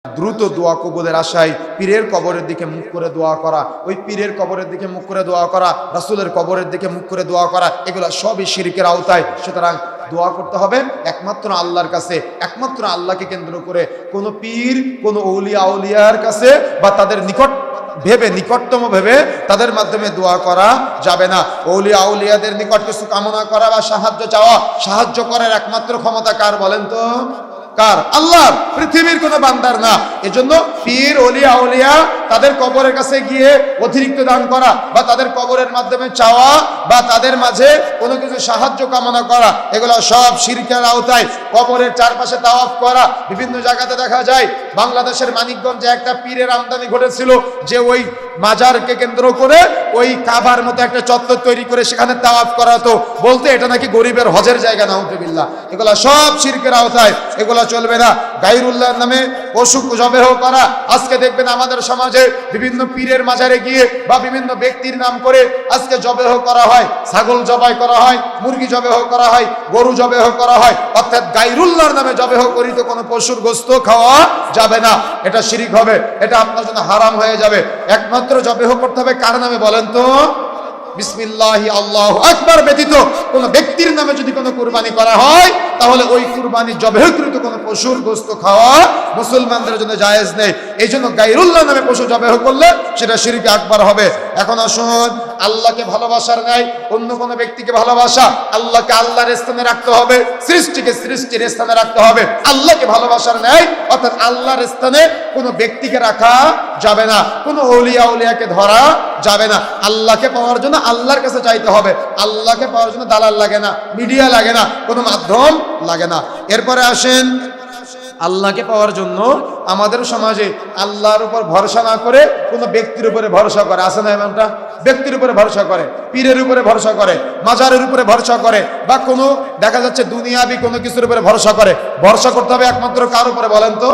দ্রুত দোয়া কবুলের আশায় পীরের কবরের দিকে মুখ করে দোয়া করা, ওই পীরের কবরের দিকে মুখ করে দোয়া করা, রাসূলের কবরের দিকে মুখ করে দোয়া করা, এগুলো সবই শিরকের আওতায়। সুতরাং দোয়া করতে হবে একমাত্র আল্লাহর কাছে, একমাত্র আল্লাহকে কেন্দ্র করে। কোনো পীর, কোনো আউলিয়া আউলিয়ার কাছে বা তাদের নিকটতম ভেবে তাদের মাধ্যমে দোয়া করা যাবে না। আউলিয়া আউলিয়াদের নিকট কিছু কামনা করা বা সাহায্য চাওয়া, সাহায্য করার একমাত্র ক্ষমতা কার বলেন তো? কার? আল্লাহর, পৃথিবীর কোনো বান্দার না। এজন্য পীর, ওলিয়া আউলিয়া তাদের কবরের কাছে গিয়ে অতিরিক্ত দান করা বা তাদের কবরের মাধ্যমে চাওয়া বা তাদের মাঝে কোনো কিছু সাহায্য কামনা করা, এগুলো সব শিরকের আওতায়। কবরের চারপাশে তাওয়াফ করা, বিভিন্ন জায়গাতে দেখা যায় বাংলাদেশের মানিকগঞ্জে একটা পীরের আমদানি ঘটেছিল, যে ওই মাজারকে কেন্দ্র করে ওই কাবার মতো একটা চত্বর তৈরি করে সেখানে তাওয়াফ করা হতো, বলতে এটা নাকি গরিবের হজের জায়গা। নাউযুবিল্লাহ, এগুলো সব শিরকের আওতায়, এগুলো চলবে না। গায়রুল্লাহর নামে পশু জবেহ করা, আজকে দেখবেন আমাদের সমাজে বিভিন্ন পীরের মাজারে গিয়ে বা বিভিন্ন ব্যক্তির নাম করে আজকে জবেহ করা হয়, ছাগল জবাই করা হয়, মুরগি জবেহ করা হয়, গরু জবেহ করা হয়, অর্থাৎ গায়রুল্লাহর নামে জবেহ করিত কোনো পশুর গোশত খাওয়া যাবে না। এটা শিরক হবে, এটা আপনার জন্য হারাম হয়ে যাবে। একমাত্র জবেহ করতে হবে কার নামে বলেন তো? বিসমিল্লাহি আল্লাহু আকবার ব্যতীত কোন ব্যক্তির নামে যদি কোনো কুরবানি করা হয়, তাহলে ওই কুরবানি জবেহকৃত কোনো পশুর গোশত খাওয়া মুসলমানদের জন্য জায়েজ নেই। এই জন্য গায়রুল্লাহ নামে পশু জবেহ করলে সেটা শিরকে আকবার হবে। এখন আসুন, আল্লাহকে ভালোবাসার নাই অন্য কোনো ব্যক্তিকে ভালোবাসা, আল্লাহকে আল্লাহর স্থানে রাখতে হবে, সৃষ্টিকে সৃষ্টির স্থানে রাখতে হবে। আল্লাহকে ভালোবাসার নাই অর্থাৎ আল্লাহর স্থানে কোনো ব্যক্তিকে রাখা যাবে না, কোনো আউলিয়া আউলিয়াকে ধরা যাবে না। আল্লাহকে পাওয়ার জন্য আল্লাহর কাছে চাইতে হবে। আল্লাহকে পাওয়ার জন্য দালাল লাগে না, মিডিয়া লাগে না, কোনো মাধ্যম লাগে না। এরপরে আসেন, আল্লাহকে পাওয়ার জন্য আমাদের সমাজে আল্লাহর উপর ভরসা না করে কোনো ব্যক্তির উপরে ভরসা করে, আছে না এমনটা? ব্যক্তির উপরে ভরসা করে, পীরের উপরে ভরসা করে, মাজারের উপরে ভরসা করে, বা কোনো দেখা যাচ্ছে দুনিয়াবি কোনো কিছুর উপরে ভরসা করে। ভরসা করতে হবে একমাত্র কার উপরে বলেন তো?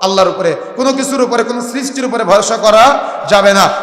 আল্লাহর উপরে। কোনো কিছুর উপরে, কোনো সৃষ্টির উপরে ভরসা করা যাবে না।